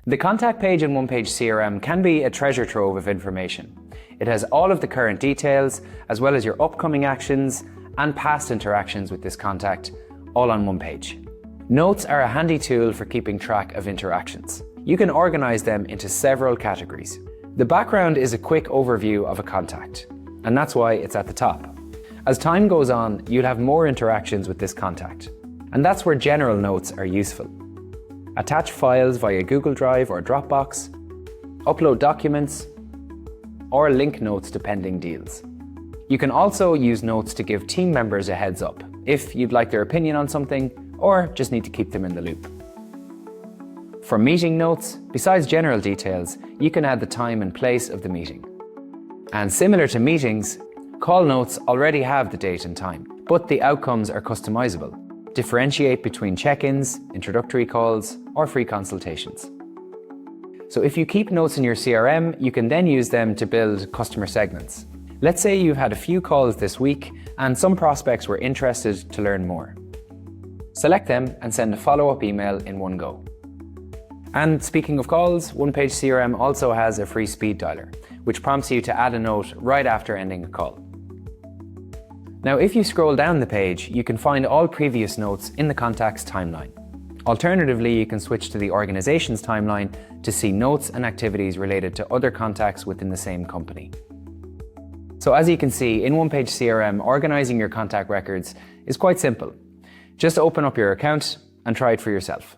The contact page in OnePageCRM can be a treasure trove of information. It has all of the current details, as well as your upcoming actions and past interactions with this contact, all on one page. Notes are a handy tool for keeping track of interactions. You can organize them into several categories. The background is a quick overview of a contact, and that's why it's at the top. As time goes on, you'll have more interactions with this contact, and that's where general notes are useful. Attach files via Google Drive or Dropbox, upload documents, or link notes to pending deals. You can also use notes to give team members a heads up if you'd like their opinion on something or just need to keep them in the loop. For meeting notes, besides general details, you can add the time and place of the meeting. And similar to meetings, call notes already have the date and time, but the outcomes are customizable. Differentiate between check-ins, introductory calls, or free consultations. So if you keep notes in your CRM, you can then use them to build customer segments. Let's say you've had a few calls this week and some prospects were interested to learn more. Select them and send a follow-up email in one go. And speaking of calls, OnePageCRM also has a free speed dialer, which prompts you to add a note right after ending a call. Now, if you scroll down the page, you can find all previous notes in the contact's timeline. Alternatively, you can switch to the organization's timeline to see notes and activities related to other contacts within the same company. So as you can see, in OnePageCRM, organizing your contact records is quite simple. Just open up your account and try it for yourself.